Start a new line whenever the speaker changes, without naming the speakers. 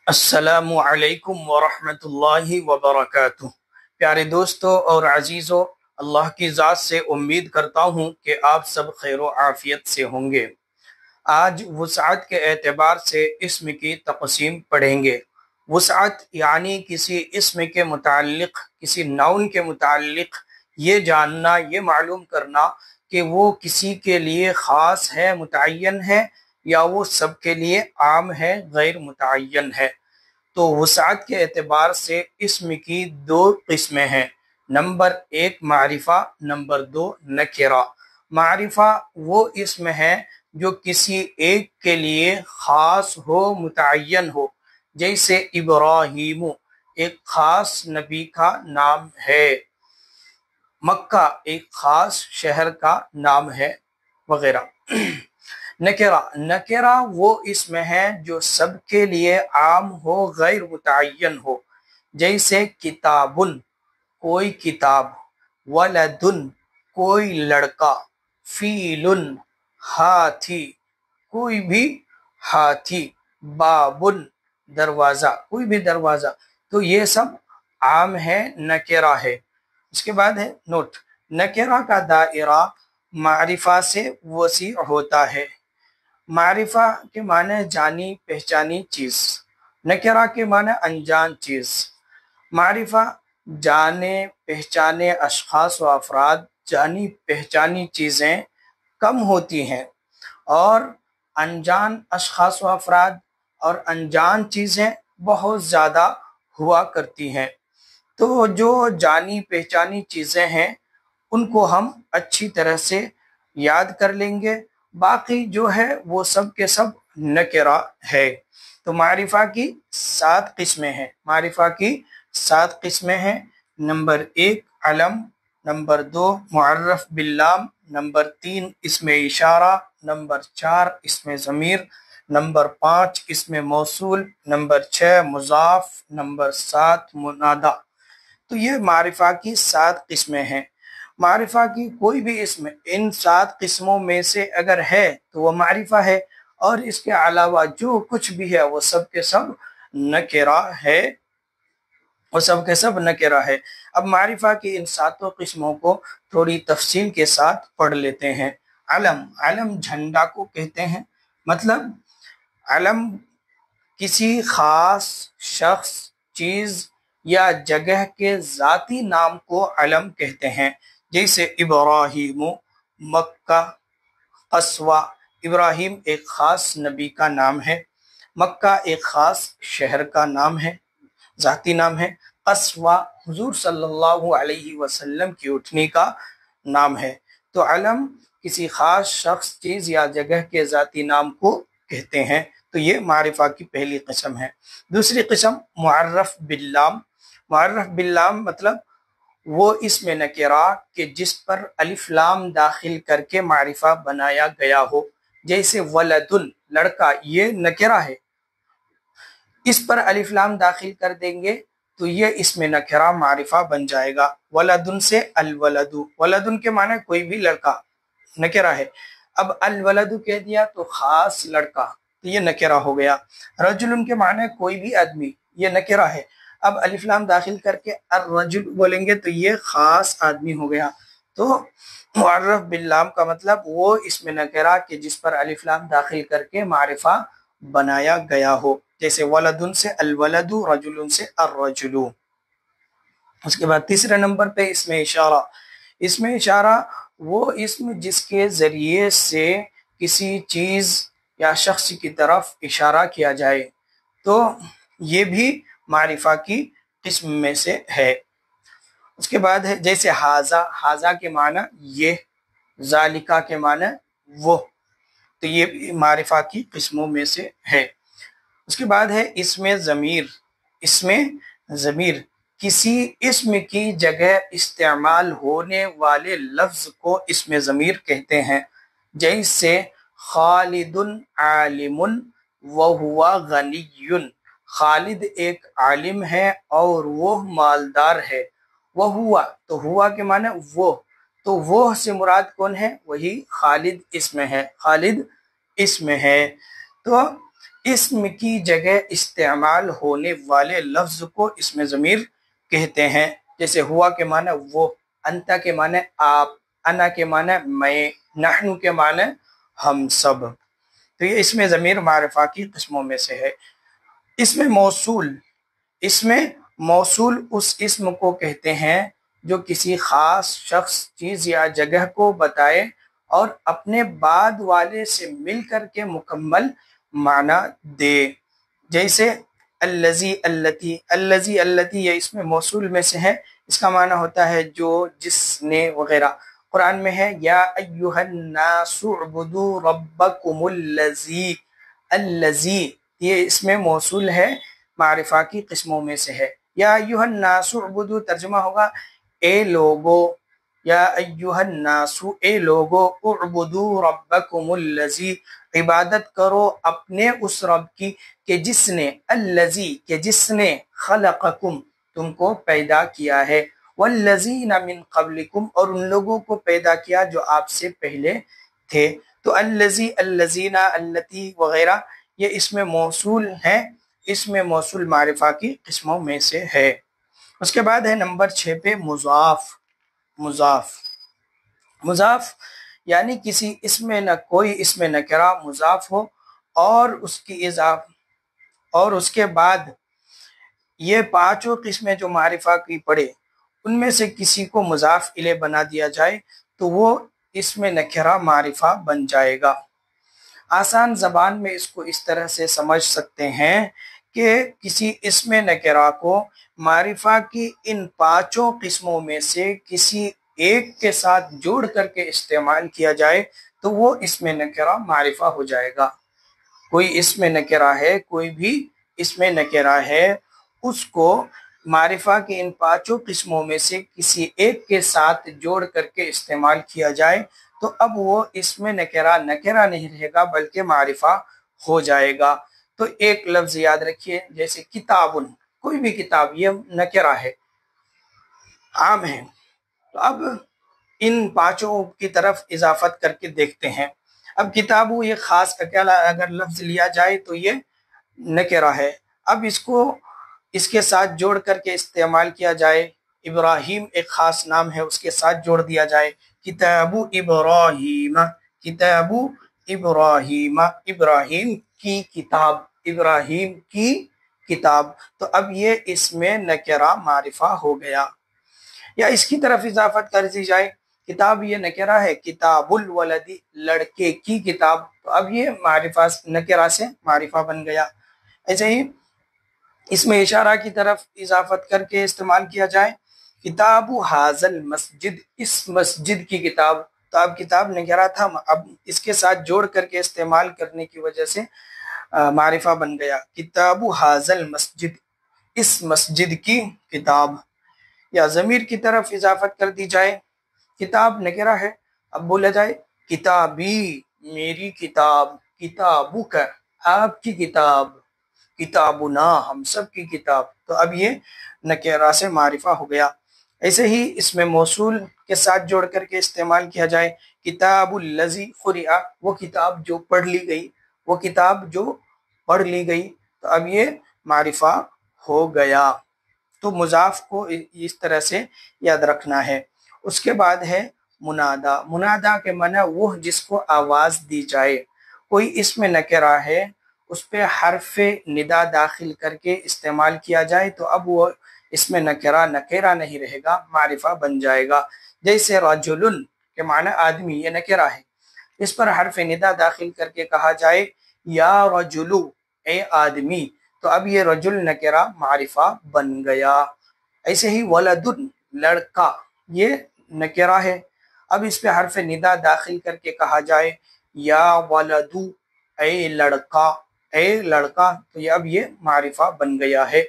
السلام علیکم ورحمۃ اللہ وبرکاتہ۔ پیارے دوستوں اور عزیزوں، اللہ کی ذات سے امید کرتا ہوں کہ آپ سب خیر و عافیت سے ہوں گے۔ آج وسعت کے اعتبار سے اسم کی تقسیم پڑھیں گے۔ وسعت یعنی کسی اسم کے متعلق، کسی ناؤن کے متعلق یہ جاننا، یہ معلوم کرنا کہ وہ کسی کے لیے خاص ہے، متعین ہے، یا وہ سب کے لیے عام ہے، غیر متعین ہے۔ تو وسعت کے اعتبار سے اسم کی دو قسمیں ہیں۔ نمبر ایک معرفہ، نمبر دو نکرہ۔ معرفہ وہ اسم ہے جو کسی ایک کے لیے خاص ہو، متعین ہو، جیسے ابراہیم ایک خاص نبی کا نام ہے، مکہ ایک خاص شہر کا نام ہے، وغیرہ۔ نکرہ وہ اسم ہے جو سب کے لیے عام ہو، غیر متعین ہو، جیسے کتابن کوئی کتاب، ولدن کوئی لڑکا، فیلن ہاتھی کوئی بھی ہاتھی، بابن دروازہ کوئی بھی دروازہ۔ تو یہ سب عام ہے، نکرہ ہے۔ اس کے بعد ہے نوٹ، نکرہ کا دائرہ معرفہ سے وسیع ہوتا ہے۔ معرفہ کے معنی جانی پہچانی چیز، نکرہ کے معنی انجان چیز۔ معرفہ جانے پہچانے اشخاص و افراد، جانی پہچانی چیزیں کم ہوتی ہیں، اور انجان اشخاص و افراد اور انجان چیزیں بہت زیادہ ہوا کرتی ہیں۔ تو جو جانی پہچانی چیزیں ہیں ان کو ہم اچھی طرح سے یاد کر لیں گے، باقی جو ہے وہ سب کے سب نکرہ ہے۔ تو معرفہ کی 7 قسمیں ہیں، معرفہ کی 7 قسمیں ہیں۔ نمبر 1 علم، نمبر 2 معرف باللام، نمبر 3 اسم اشارہ، نمبر 4 اسم ضمیر، نمبر 5 اسم موصول، نمبر 6 مضاف، نمبر 7 منادا۔ تو یہ معرفہ کی 7 قسمیں ہیں۔ معرفہ کی کوئی بھی اسم ان 7 قسموں میں سے اگر ہے تو وہ معرفہ ہے، اور اس کے علاوہ جو کچھ بھی ہے وہ سب کے سب نکرہ ہے، وہ سب کے سب نکرہ ہے۔ اب معرفہ کی ان 7 قسموں کو تھوڑی تفصیل کے ساتھ پڑھ لیتے ہیں۔ علم، علم جھنڈا کو کہتے ہیں، مطلب علم کسی خاص شخص، چیز یا جگہ کے ذاتی نام کو علم کہتے ہیں، جیسے ابراہیم مکہ، قصوہ۔ ابراہیم ایک خاص نبی کا نام ہے، مکہ ایک خاص شہر کا نام ہے، ذاتی نام ہے، قصوہ حضور صلی اللہ علیہ وسلم کی اٹھنی کا نام ہے۔ تو علم کسی خاص شخص، چیز یا جگہ کے ذاتی نام کو کہتے ہیں۔ تو یہ معرفہ کی پہلی قسم ہے۔ دوسری قسم معرف باللام۔ معرف باللام مطلب وہ اسم نکرہ کہ جس پر الف لام داخل کر کے معرفہ بنایا گیا ہو، جیسے ولدن لڑکا، یہ نکرہ ہے، اس پر الف لام داخل کر دیں گے تو یہ اسم نکرہ معرفہ بن جائے گا۔ ولدن سے الولد، ولدن کے معنی کوئی بھی لڑکا، نکرہ ہے۔ اب الولد کہہ دیا تو خاص لڑکا، تو یہ نکرہ ہو گیا۔ رجل کے معنی کوئی بھی آدمی، یہ نکرہ ہے۔ اب الف لام داخل کر کے الرجل بولیں گے تو یہ خاص آدمی ہو گیا۔ تو معرف باللام کا مطلب وہ اسم نکرہ کہ جس پر الف لام داخل کر کے معرفہ بنایا گیا ہو، جیسے ولدن سے الولد، رجل سے الرجل۔ اس کے بعد تیسرے نمبر پہ اسم اشارہ۔ اسم اشارہ وہ اسم جس کے ذریعے سے کسی چیز یا شخص کی طرف اشارہ کیا جائے، تو یہ بھی معرفہ کی قسم میں سے ہے۔ اس کے بعد ہے جیسے حاذا، حاذا کے معنی یہ، ذالکا کے معنی وہ، تو یہ بھی معرفہ کی قسموں میں سے ہے۔ اس کے بعد ہے اسم ضمیر۔ اسم ضمیر کسی اسم کی جگہ استعمال ہونے والے لفظ کو اسم ضمیر کہتے ہیں، جیسے خالد عالم وہو غنی۔ خالد ایک عالم ہے اور وہ مالدار ہے۔ وہو تو ہوا کے معنی وہ، تو وہ سے مراد کون ہے؟ وہی خالد اسم ہے، خالد اسم ہے۔ تو اسم کی جگہ استعمال ہونے والے لفظ کو اسم ضمیر کہتے ہیں، جیسے ہوا کے معنی وہ، انتا کے معنی آپ، انا کے معنی میں، نحن کے معنی ہم سب۔ تو یہ اسم ضمیر معرفہ کی قسموں میں سے ہے۔ اسم موصول اس اسم کو کہتے ہیں جو کسی خاص شخص، چیز یا جگہ کو بتائے اور اپنے بعد والے سے مل کر کے مکمل معنی دے، جیسے الذی، اللتی۔ الذی، اللتی یہ اسم موصول میں سے ہے، اس کا معنی ہوتا ہے جو، جس نے وغیرہ۔ قرآن میں ہے یا ایھا الناس اعبدوا ربکم الذی۔ الذی یہ اسم موصول ہے، معرفہ کی قسموں میں سے ہے۔ یا ایھا الناس اعبدوا ترجمہ ہوگا اے لوگو، یا ایھا الناس اے لوگو، اعبدوا ربکم الذی عبادت کرو اپنے اس رب کی کہ جس نے، الذی کہ جس نے، خلقکم تم کو پیدا کیا ہے، والذین من قبلکم اور ان لوگوں کو پیدا کیا جو آپ سے پہلے تھے۔ تو الذی، الذین، اللتی وغیرہ یہ اسم موصول ہیں، اسم موصول معرفہ کی قسموں میں سے ہے۔ اس کے بعد ہے نمبر 6 پہ مضاف یعنی کسی اسم نہ کوئی اسم نکرہ مضاف ہو اور اس کے بعد یہ پانچوں قسمیں جو معرفہ کی پڑے ان میں سے کسی کو مضاف الیہ بنا دیا جائے تو وہ اسم نکرہ معرفہ بن جائے گا۔ آسان زبان میں اس کو اس طرح سے سمجھ سکتے ہیں کہ کسی اسم نکرہ کو معرفہ کی ان پانچوں قسموں میں سے کسی ایک کے ساتھ جوڑ کر کے استعمال کیا جائے تو وہ اسم نکرہ معرفہ ہو جائے گا۔ کوئی اسم نکرہ ہے، کوئی بھی اسم نکرہ ہے، اس کو معرفہ کی ان پانچوں قسموں میں سے کسی ایک کے ساتھ جوڑ کر کے استعمال کیا جائے تو اب وہ اسم نکرہ نہیں رہے گا بلکہ معرفہ ہو جائے گا۔ تو ایک لفظ یاد رکھیے، جیسے کتابن، کوئی بھی کتاب یہ نکرہ ہے، عام ہے۔ تو اب ان پانچوں کی طرف اضافت کر کے دیکھتے ہیں۔ اب کتابو یہ خاص اکیلا اگر لفظ لیا جائے تو یہ نکرہ ہے، اب اس کو اس کے ساتھ جوڑ کر کے استعمال کیا جائے۔ ابراہیم ایک خاص نام ہے، اس کے ساتھ جوڑ دیا جائے، کتاب ابراہیم، کتاب ابراہیم، ابراہیم کی کتاب، ابراہیم کی کتاب، تو اب یہ اسم نکرہ معرفہ ہو گیا۔ یا اس کی طرف اضافت کر دی جائے، کتاب یہ نکرہ ہے، کتاب الولدی لڑکے کی کتاب، تو اب یہ معرفہ نکرہ سے معرفہ بن گیا۔ ایسے ہی اس میں اشارہ کی طرف اضافت کر کے استعمال کیا جائے، کتاب ھذا المسجد، اس مسجد کی کتاب، تو اب کتاب نکرہ تھا، اب اس کے ساتھ جوڑ کر کے استعمال کرنے کی وجہ سے معرفہ بن گیا، کتاب ھذا المسجد، اس مسجد کی کتاب۔ یا ضمیر کی طرف اضافت کر دی جائے، کتاب نکرہ ہے، اب بولا جائے کتابی میری کتاب، کتابک آپ کی کتاب، کتابنا ہم سب کی کتاب، تو اب یہ نکرہ سے معرفہ ہو گیا۔ ایسے ہی اس میں موصول کے ساتھ جوڑ کر کے استعمال کیا جائے، کتاب الذی قرئ وہ کتاب جو پڑھ لی گئی، وہ کتاب جو پڑھ لی گئی، تو اب یہ معرفہ ہو گیا۔ تو مضاف کو اس طرح سے یاد رکھنا ہے۔ اس کے بعد ہے منادا، منادا کے معنی وہ جس کو آواز دی جائے، کوئی اسم نکرہ ہے اس پہ حرف ندا داخل کر کے استعمال کیا جائے تو اب وہ اسم نکرہ نہیں رہے گا، معرفہ بن جائے گا۔ جیسے رجل کے معنی آدمی، یہ نکرہ ہے، اس پر حرف ندا داخل کر کے کہا جائے یا رجلو اے آدمی، تو اب یہ رجل نکرہ معرفہ بن گیا۔ ایسے ہی ولدن لڑکا، یہ نکرہ ہے، اب اس پہ حرف ندا داخل کر کے کہا جائے یا ولدو اے لڑکا، اے لڑکا، تو اب یہ معرفہ بن گیا ہے۔